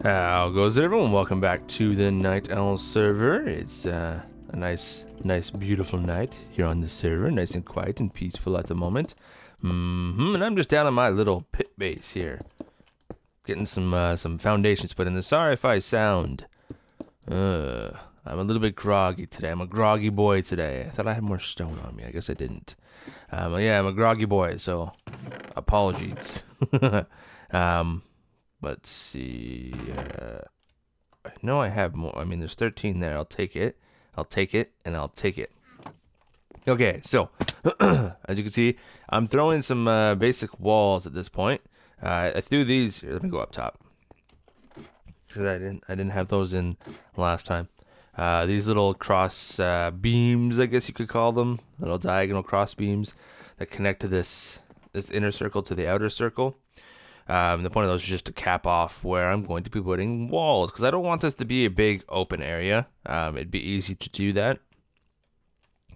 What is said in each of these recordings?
How goes it, everyone? Welcome back to the NightOwl server. It's a nice, beautiful night here on the server. Nice and quiet and peaceful at the moment. And I'm just down on my little pit base here, getting some foundations put in. Sorry if I sound. I'm a little bit groggy today. I'm a groggy boy today. I thought I had more stone on me. I guess I didn't. Yeah, I'm a groggy boy, so apologies. Let's see. I know I have more. I mean, there's 13 there. I'll take it. I'll take it, and I'll take it. Okay, so as you can see, I'm throwing some basic walls at this point. I threw these. Here, let me go up top because I didn't have those in last time. These little cross beams, I guess you could call them, little diagonal cross beams that connect to this inner circle to the outer circle. The point of those is just to cap off where I'm going to be putting walls, because I don't want this to be a big open area. It'd be easy to do that,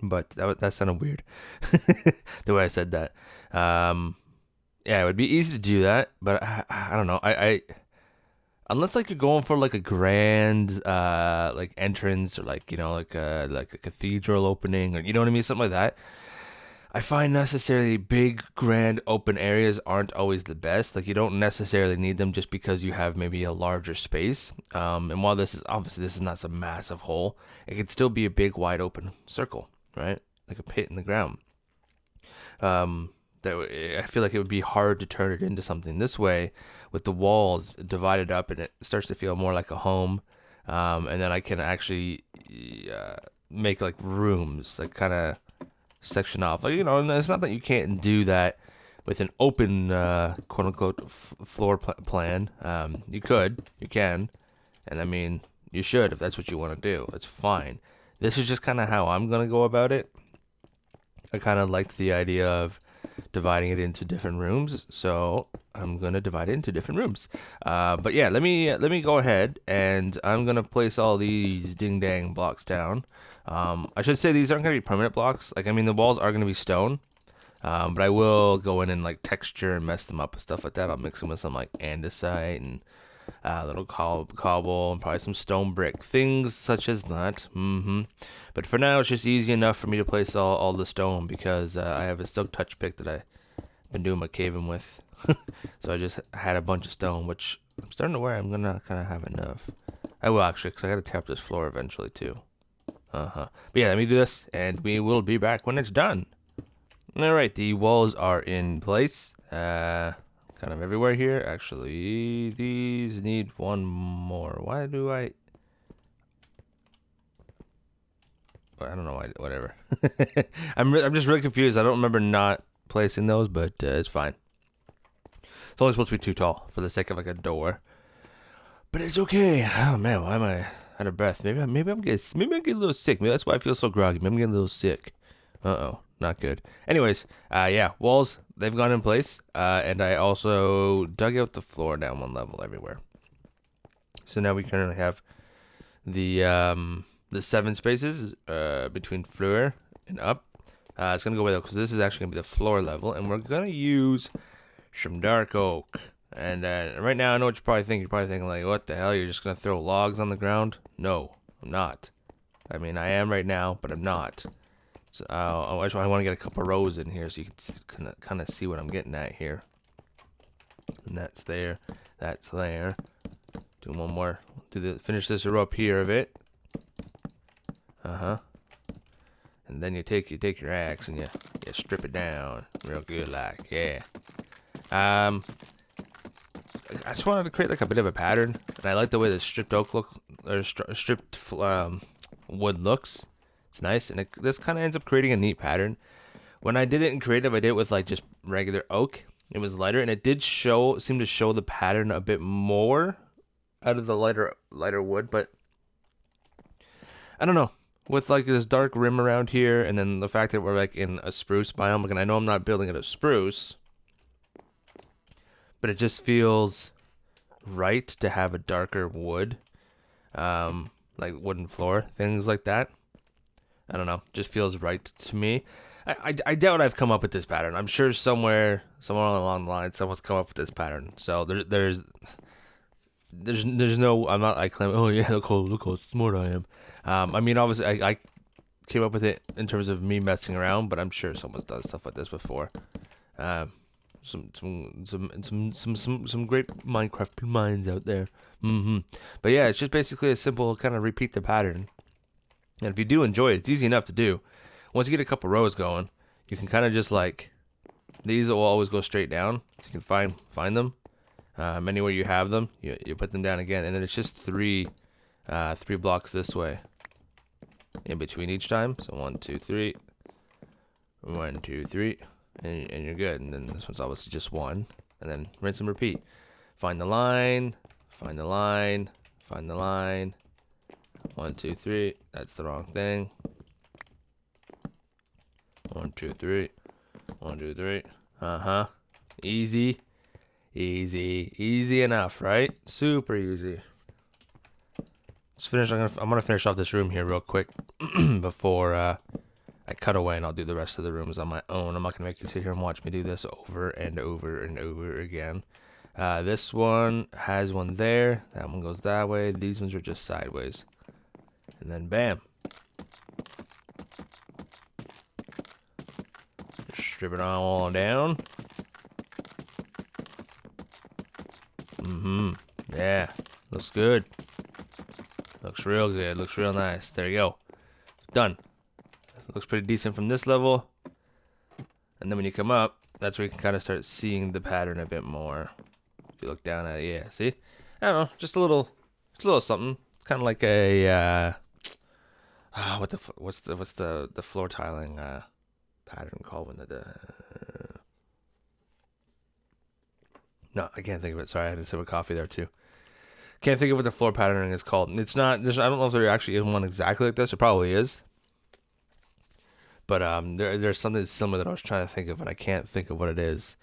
but that sounded weird the way I said that. Yeah, it would be easy to do that, but I don't know. I unless like you're going for like a grand like entrance, or like, you know, like a cathedral opening, or you know what I mean, something like that. I find necessarily big, grand, open areas aren't always the best. Like, you don't necessarily need them just because you have maybe a larger space. And while this is not some massive hole, it could still be a big, wide open circle, right? Like a pit in the ground. I feel like it would be hard to turn it into something. This way, with the walls divided up, and it starts to feel more like a home. And then I can actually make like rooms, like kind of section off, like, you know. And it's not that you can't do that with an open quote unquote floor plan. You can, and I mean, you should if that's what you want to do. It's fine. This is just kind of how I'm gonna go about it. I kind of liked the idea of dividing it into different rooms, so I'm gonna divide it into different rooms. But yeah, let me go ahead, and I'm gonna place all these ding dang blocks down. I should say these aren't gonna be permanent blocks. Like, I mean, the walls are gonna be stone, but I will go in and like texture and mess them up and stuff like that. I'll mix them with some like andesite and little cobble and probably some stone brick, things such as that. But for now, it's just easy enough for me to place all the stone, because I have a silk touch pick that I've been doing my caving with. So I just had a bunch of stone, which I'm starting to worry I'm gonna kind of have enough. I will actually, because I gotta tap this floor eventually too. But yeah, let me do this, and we will be back when it's done. Alright, the walls are in place. Kind of everywhere here. Actually, these need one more. Why do I don't know why. Whatever. I'm just really confused. I don't remember not placing those, but it's fine. It's only supposed to be too tall for the sake of like a door, but it's okay. Oh man, why am I out of breath? Maybe I'm getting a little sick. Maybe that's why I feel so groggy. Maybe I'm getting a little sick. Not good. Anyways, yeah, walls, they've gone in place, and I also dug out the floor down one level everywhere. So now we currently have the 7 spaces between floor and up. It's gonna go away though, because this is actually gonna be the floor level, and we're gonna use some dark oak. And right now, I know what you're probably thinking. You're probably thinking like, what the hell? You're just gonna throw logs on the ground? No, I'm not. I mean, I am right now, but I'm not. So I want to get a couple rows in here so you can kind of see what I'm getting at here. And that's there. That's there. Do one more. Finish this row up here of it. And then you take your axe and you strip it down real good, like, yeah. I just wanted to create like a bit of a pattern, and I like the way the stripped oak stripped wood looks. It's nice, and this kind of ends up creating a neat pattern. When I did it in creative, I did it with like just regular oak. It was lighter, and it did seem to show the pattern a bit more out of the lighter wood. But I don't know, with like this dark rim around here, and then the fact that we're like in a spruce biome, and I know I'm not building it a spruce, but it just feels right to have a darker wood, like wooden floor, things like that. I don't know, just feels right to me. I doubt I've come up with this pattern. I'm sure somewhere along the line, someone's come up with this pattern. So there's there's no, I'm not like claiming, oh yeah, look how smart I am. I mean, obviously I came up with it in terms of me messing around, but I'm sure someone's done stuff like this before. Some great Minecraft minds out there. But yeah, it's just basically a simple kind of repeat the pattern. And if you do enjoy it, it's easy enough to do. Once you get a couple rows going, you can kind of just like, these will always go straight down. You can find them. Anywhere you have them, you put them down again, and then it's just three blocks this way in between each time. So 1, 2, 3, 1, 2, 3, and you're good. And then this one's obviously just 1, and then rinse and repeat. Find the line, find the line, find the line. 1, 2, 3. That's the wrong thing. 1, 2, 3. 1, 2, 3. Easy. Easy enough, right? Super easy. Let's finish. I'm gonna finish off this room here real quick before I cut away, and I'll do the rest of the rooms on my own. I'm not gonna make you sit here and watch me do this over and over and over again. This one has one there. That one goes that way. These ones are just sideways, and then bam. Strip it all down. Yeah, looks good. Looks real good. Looks real nice. There you go. Done. Looks pretty decent from this level. And then when you come up, that's where you can kind of start seeing the pattern a bit more. If you look down at it, yeah. See? I don't know. Just a little something. Kind of like a what's the floor tiling pattern called? No, I can't think of it. Sorry, I had a sip of coffee there too. Can't think of what the floor patterning is called. It's not. I don't know if there actually is one exactly like this. It probably is. But there's something similar that I was trying to think of, and I can't think of what it is.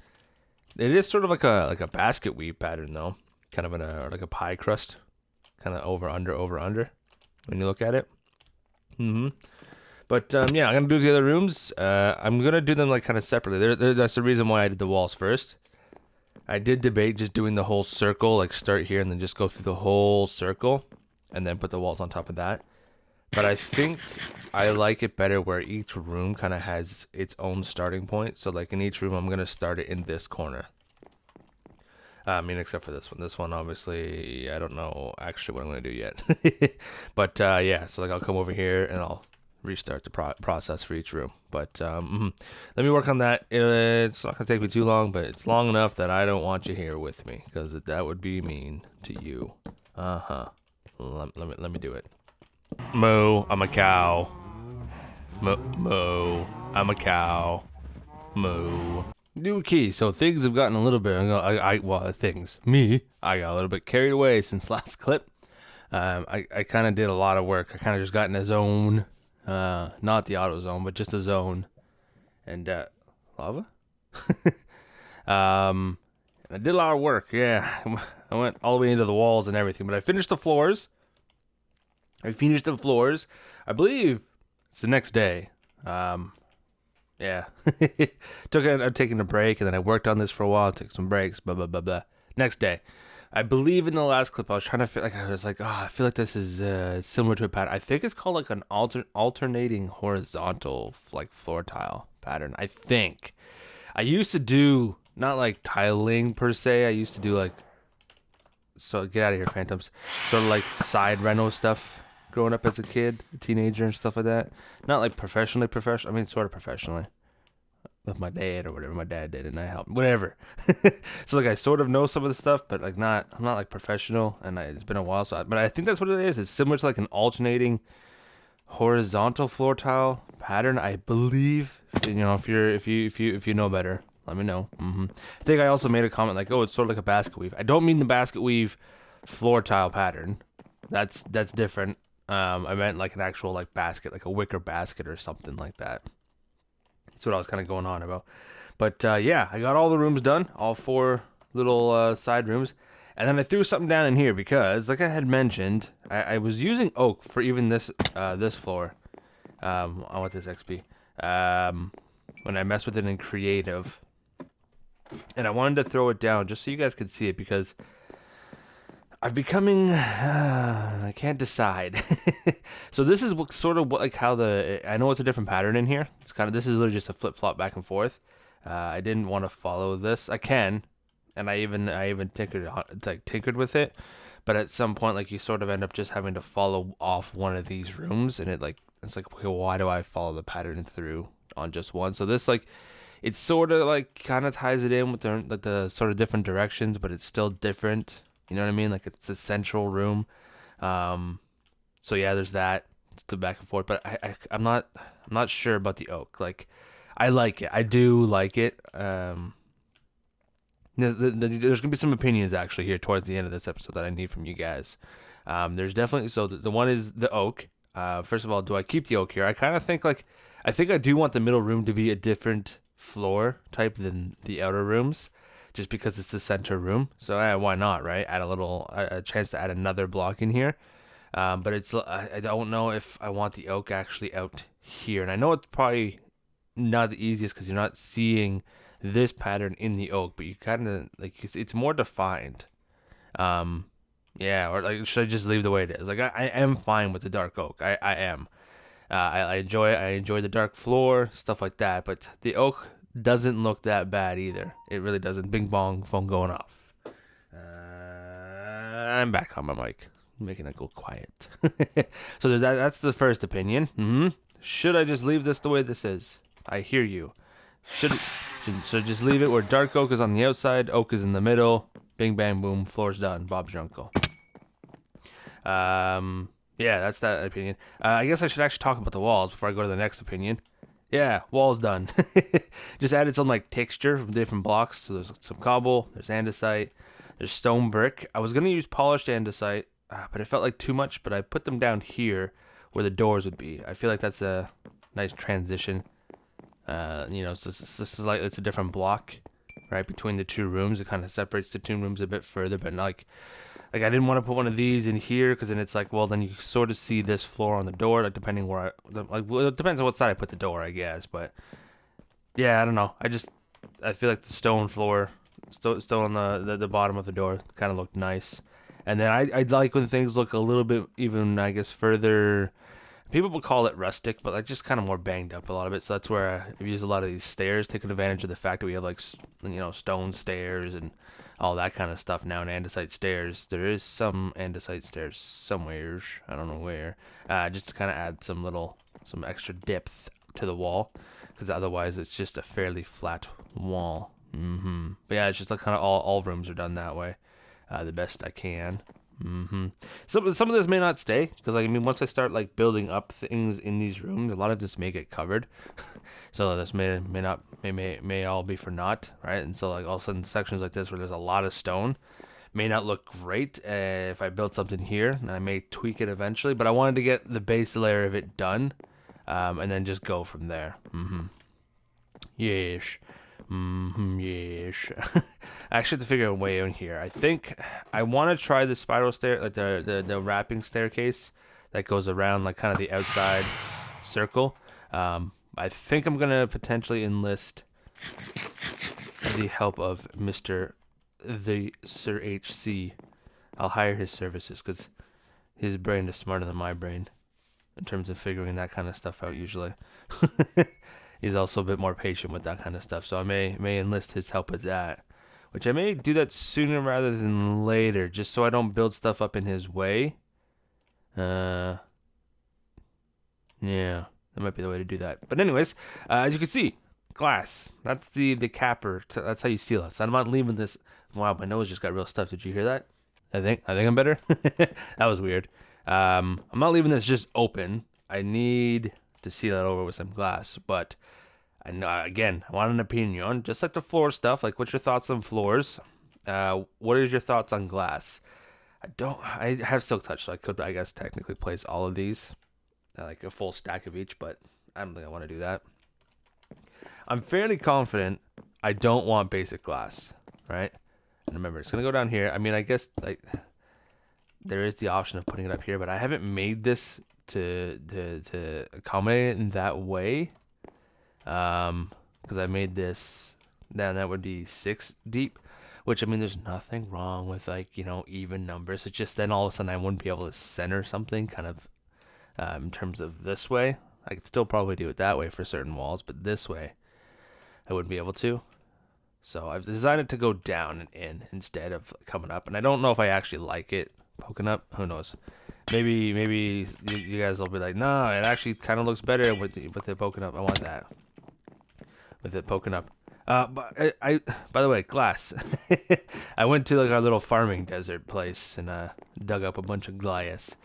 It is sort of like a basket weave pattern though, kind of like a pie crust, kind of over under when you look at it. But yeah, I'm gonna do the other rooms. I'm gonna do them like kind of separately. That's the reason why I did the walls first. I did debate just doing the whole circle, like start here and then just go through the whole circle and then put the walls on top of that. But I think I like it better where each room kind of has its own starting point. So like in each room, I'm going to start it in this corner. I mean, except for this one. This one, obviously, I don't know actually what I'm going to do yet. But yeah, so like I'll come over here and I'll restart the process for each room. But let me work on that. It's not gonna take me too long, but it's long enough that I don't want you here with me, because that would be mean to you. Let me do it. Moo, I'm a cow. Moo, I'm a cow. Moo. New key. So things have gotten a little bit. I got a little bit carried away since last clip. I kind of did a lot of work. I kind of just got in a zone. Not the auto zone, but just a zone. And lava. And I did a lot of work. Yeah, I went all the way into the walls and everything, but I finished the floors. I believe it's the next day. Yeah. I'm taking a break, and then I worked on this for a while. Took some breaks. Blah blah blah blah. Next day. I believe in the last clip, I was trying to feel like I feel like this is similar to a pattern. I think it's called like an alternating horizontal like floor tile pattern. I think I used to do not like tiling per se. I used to do like, so get out of here, phantoms. Sort of like side rental stuff growing up as a kid, a teenager and stuff like that. Not like professionally. I mean, sort of professionally. With my dad or whatever my dad did, and I helped, whatever. So like I sort of know some of the stuff, but like I'm not like professional, and it's been a while. But I think that's what it is. It's similar to like an alternating horizontal floor tile pattern, I believe. You know, if you know better, let me know. I think I also made a comment like, oh, it's sort of like a basket weave. I don't mean the basket weave floor tile pattern. That's different. I meant like an actual like basket, like a wicker basket or something like that. That's what I was kind of going on about. But yeah, I got all the rooms done, all 4 little side rooms. And then I threw something down in here because, like I had mentioned, I was using oak for even this floor. I want this XP. When I messed with it in creative. And I wanted to throw it down just so you guys could see it, because I'm becoming, I can't decide. So this is what, sort of what, like how I know it's a different pattern in here. It's kind of, this is literally just a flip flop back and forth. I didn't want to follow this. I can, and I even tinkered with it. But at some point, like you sort of end up just having to follow off one of these rooms, and it's like, okay, why do I follow the pattern through on just one? So this like, it sort of like kind of ties it in with the sort of different directions, but it's still different. You know what I mean? Like it's a central room. So yeah, there's that. It's the back and forth, but I'm not sure about the oak. Like I like it. I do like it. There's gonna be some opinions actually here towards the end of this episode that I need from you guys. There's definitely, so the one is the oak. First of all, do I keep the oak here? I kind of think I think I do want the middle room to be a different floor type than the outer rooms, just because it's the center room. So why not, right? Add a chance to add another block in here. But I don't know if I want the oak actually out here, and I know it's probably not the easiest because you're not seeing this pattern in the oak, but you kind of like it's more defined. Yeah, or like should I just leave the way it is? Like I am fine with the dark oak. I am. I enjoy it. I enjoy the dark floor, stuff like that. But the oak doesn't look that bad either. It really doesn't. Bing bong, phone going off. I'm back on my mic, making it go quiet. So there's that. That's the first opinion. Should I just leave this the way this is? I hear you. Should I just leave it where dark oak is on the outside, oak is in the middle, bing bang boom, floor's done, Bob's your uncle. Yeah, that's that opinion. I guess I should actually talk about the walls before I go to the next opinion. Yeah, walls done. Just added some like texture from different blocks. So there's some cobble, there's andesite, there's stone brick. I was gonna use polished andesite, but it felt like too much. But I put them down here where the doors would be. I feel like that's a nice transition. So this is like it's a different block, right, between the two rooms. It kind of separates the two rooms a bit further, but like I didn't want to put one of these in here because then it's like, well, then you sort of see this floor on the door, like depending where it depends on what side I put the door, I guess. But yeah, I don't know. I feel like the stone floor, still on the bottom of the door, kind of looked nice. And then I like when things look a little bit even, I guess, further. People would call it rustic, but like just kind of more banged up a lot of it. So that's where I've used a lot of these stairs, taking advantage of the fact that we have like stone stairs and all that kind of stuff now, and andesite stairs. There is some andesite stairs somewhere, I don't know where, just to kind of add some extra depth to the wall, because otherwise it's just a fairly flat wall. But yeah, it's just like kind of all rooms are done that way, the best I can. Some of this may not stay because once I start like building up things in these rooms, a lot of this may get covered. So this may all be for naught, right? And so like all of a sudden sections like this where there's a lot of stone may not look great if I build something here, and I may tweak it eventually. But I wanted to get the base layer of it done, and then just go from there. Yes. Yes. I actually have to figure a way in here. I think I want to try the spiral stair, like the wrapping staircase that goes around like kind of the outside circle. I think I'm gonna potentially enlist the help of the Sir HC. I'll hire his services because his brain is smarter than my brain in terms of figuring that kind of stuff out usually. He's also a bit more patient with that kind of stuff, so I may enlist his help with that, which I may do that sooner rather than later, just so I don't build stuff up in his way. Yeah, that might be the way to do that. But anyways, as you can see, glass. That's the capper. That's how you seal it. So I'm not leaving this. Wow, my nose just got real stuffed. Did you hear that? I think I'm better. That was weird. I'm not leaving this just open. I need to seal that over with some glass, but I know, again, I want an opinion, just like the floor stuff. Like, what's your thoughts on floors? What is your thoughts on glass? I have silk touch, so I could, I guess, technically place all of these, like a full stack of each, but I don't think I want to do that. I'm fairly confident I don't want basic glass, right? And remember, it's gonna go down here. I guess like there is the option of putting it up here, but I haven't made this to accommodate it in that way, because I made this, then that would be 6 deep, which I mean, there's nothing wrong with like, even numbers. It's just then all of a sudden I wouldn't be able to center something kind of in terms of this way. I could still probably do it that way for certain walls, but this way I wouldn't be able to. So I've designed it to go down and in instead of coming up. And I don't know if I actually like it poking up. Who knows? Maybe you guys will be like, no, it actually kind of looks better with it poking up. I want that. With it poking up. But I by the way, glass. I went to like our little farming desert place and dug up a bunch of glass.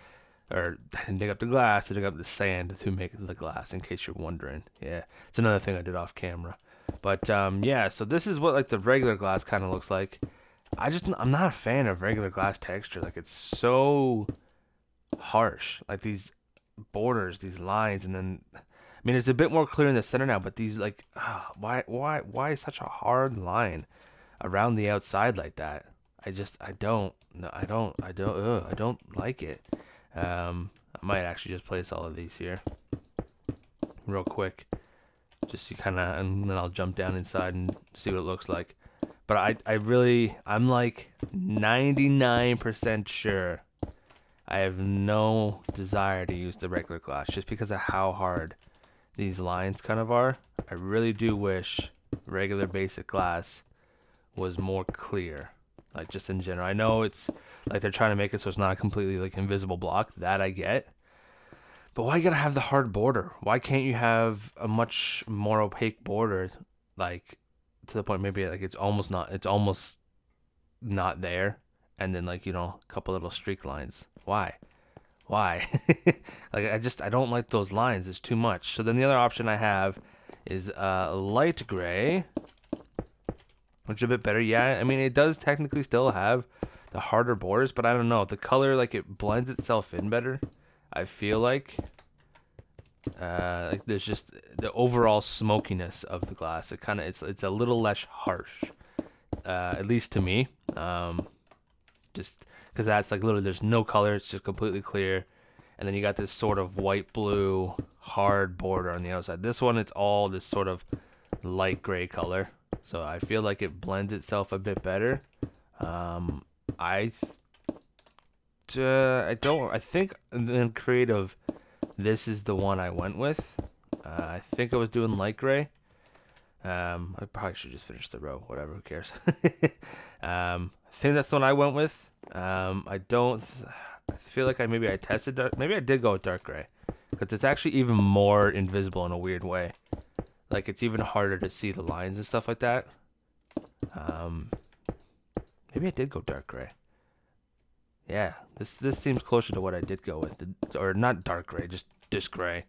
Or I didn't dig up the glass, I dug up the sand to make the glass, in case you're wondering. Yeah, it's another thing I did off camera. But yeah, so this is what like the regular glass kind of looks like. I'm not a fan of regular glass texture. Like it's so harsh. Like these borders, these lines, and then I mean it's a bit more clear in the center now. But these like, why such a hard line around the outside like that? I don't like it. I might actually just place all of these here real quick. Just see and then I'll jump down inside and see what it looks like. But I'm like 99% sure I have no desire to use the regular glass just because of how hard these lines kind of are. I really do wish regular basic glass was more clear, like just in general. I know it's like they're trying to make it so it's not a completely like invisible block. That I get. But why you gotta have the hard border? Why can't you have a much more opaque border, like to the point maybe like it's almost not there, and then like a couple little streak lines. Why? Like I don't like those lines. It's too much. So then the other option I have is light gray, which is a bit better. Yeah, I mean it does technically still have the harder borders, but I don't know, the color like it blends itself in better. I feel like there's just the overall smokiness of the glass. It's a little less harsh, at least to me. Just because that's like literally there's no color. It's just completely clear, and then you got this sort of white blue hard border on the outside. This one, it's all this sort of light gray color. So I feel like it blends itself a bit better. I think in creative, this is the one I went with. I think I was doing light gray. I probably should just finish the row. Whatever, who cares? I think that's the one I went with. I feel like I tested. Maybe I did go with dark gray because it's actually even more invisible in a weird way. Like it's even harder to see the lines and stuff like that. Maybe I did go dark gray. Yeah, this seems closer to what I did go with, or not dark gray, just gray.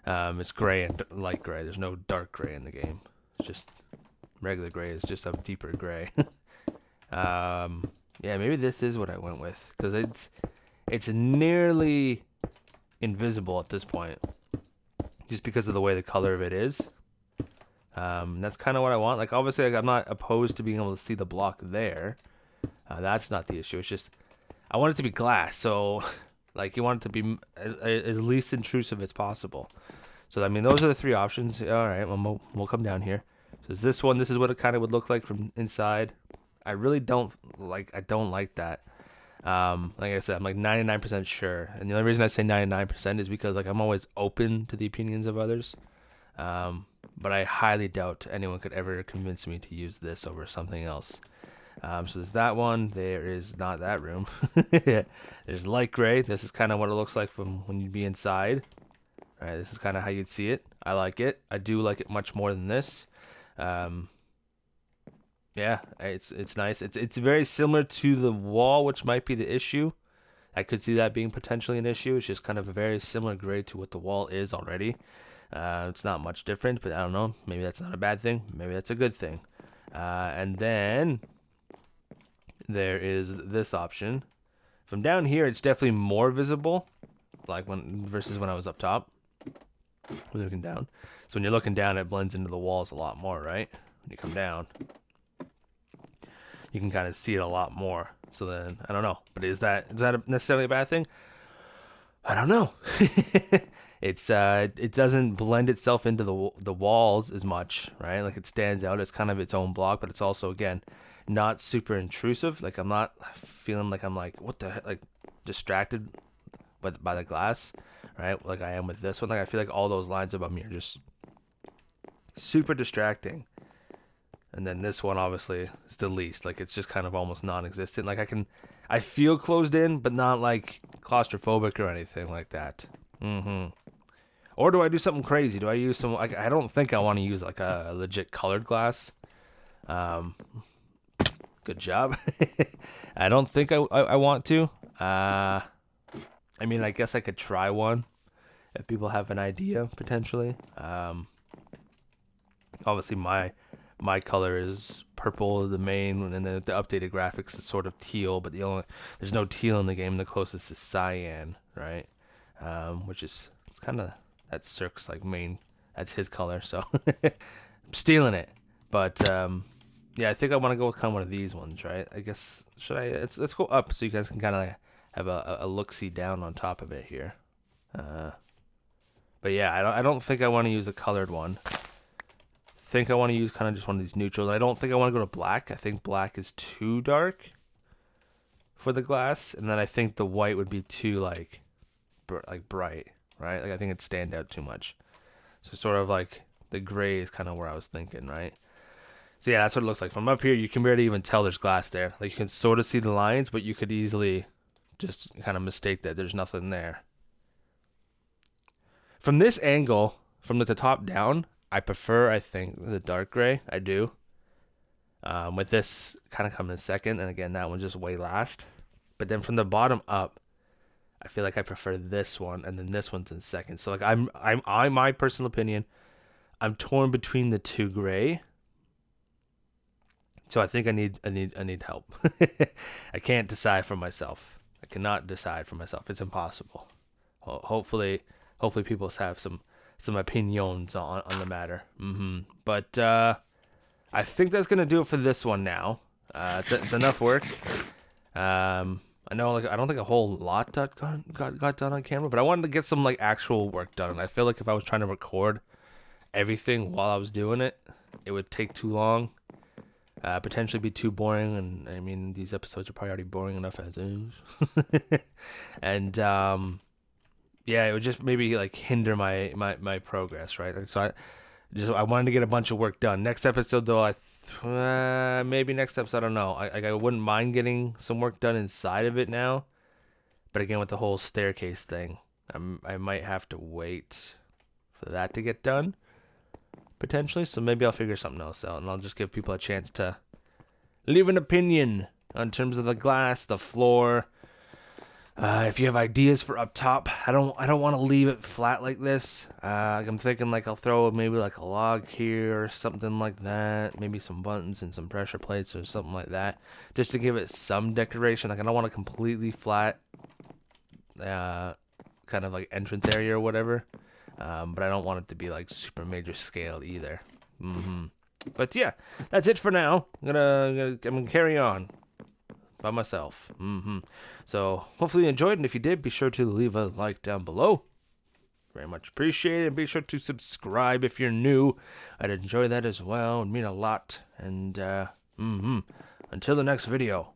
It's gray and light gray. There's no dark gray in the game. It's just regular gray. It's just a deeper gray. Yeah, maybe this is what I went with because it's nearly invisible at this point, just because of the way the color of it is. That's kind of what I want. Like obviously, like, I'm not opposed to being able to see the block there. That's not the issue. It's just I want it to be glass, so like you want it to be as least intrusive as possible. So I mean, those are the three options. All right, well, we'll come down here. So is this one? This is what it kind of would look like from inside. I really don't like. I don't like that. Like I said, I'm like 99% sure, and the only reason I say 99% is because like I'm always open to the opinions of others. But I highly doubt anyone could ever convince me to use this over something else. So there's that one. There is not that room. There's light gray. This is kind of what it looks like from when you'd be inside. All right, this is kind of how you'd see it. I like it. I do like it much more than this. Yeah, it's nice. It's very similar to the wall, which might be the issue. I could see that being potentially an issue. It's just kind of a very similar grade to what the wall is already. It's not much different, but I don't know. Maybe that's not a bad thing. Maybe that's a good thing. And then there is this option. From down here, it's definitely more visible, like versus when I was up top. Looking down. So when you're looking down, it blends into the walls a lot more, right? When you come down, you can kind of see it a lot more. So then, I don't know. But is that necessarily a bad thing? I don't know. It doesn't blend itself into the walls as much, right? Like it stands out as kind of its own block, but it's also, again, not super intrusive. Like I'm not feeling like I'm like what the heck, like distracted by the glass, right? Like I am with this one. Like I feel like all those lines above me are just super distracting. And then this one obviously is the least. Like it's just kind of almost non-existent. Like I feel closed in, but not like claustrophobic or anything like that. Or do I do something crazy? Do I use some? Like I don't think I want to use like a legit colored glass. Good job. I don't think I want to. I mean, I guess I could try one if people have an idea potentially. Obviously my color is purple, the main, and then the updated graphics is sort of teal, but there's no teal in the game. The closest is cyan, right? Which is kind of that's Cirque's like main. That's his color, so I'm stealing it. But yeah, I think I want to go with kind of one of these ones, right? I guess should I? Let's go up so you guys can kind of have a look-see down on top of it here. But yeah, I don't think I want to use a colored one. Think I want to use kind of just one of these neutrals. I don't think I want to go to black. I think black is too dark for the glass, and then I think the white would be too like bright, right? Like I think it'd stand out too much. So sort of like the gray is kind of where I was thinking, right? So yeah, that's what it looks like from up here. You can barely even tell there's glass there. Like you can sort of see the lines, but you could easily just kind of mistake that there's nothing there. From this angle, from the top down, I prefer, I think, the dark gray. I do. With this kind of coming in second, and again, that one just way last. But then from the bottom up, I feel like I prefer this one, and then this one's in second. So like I'm my personal opinion, I'm torn between the two gray. So I think I need help. I can't decide for myself. I cannot decide for myself. It's impossible. Hopefully people have some opinions on the matter. But I think that's gonna do it for this one now. It's enough work. I know like I don't think a whole lot got done on camera, but I wanted to get some like actual work done. I feel like if I was trying to record everything while I was doing it, it would take too long. Potentially be too boring, and I mean these episodes are probably already boring enough as is. And yeah, it would just maybe like hinder my progress, right? Like, so I wanted to get a bunch of work done. Next episode though, maybe next episode, I don't know. I wouldn't mind getting some work done inside of it now, but again with the whole staircase thing, I might have to wait for that to get done potentially. So maybe I'll figure something else out, and I'll just give people a chance to leave an opinion on terms of the glass, the floor. If you have ideas for up top, I don't want to leave it flat like this. I'm thinking like I'll throw maybe like a log here or something like that. Maybe some buttons and some pressure plates or something like that, just to give it some decoration. Like I don't want a completely flat, kind of like entrance area or whatever. But I don't want it to be like super major scale either. But yeah, that's it for now. I'm gonna carry on by myself. So hopefully you enjoyed, and if you did, be sure to leave a like down below. Very much appreciated. Be sure to subscribe if you're new. I'd enjoy that as well. It'd mean a lot. And until the next video.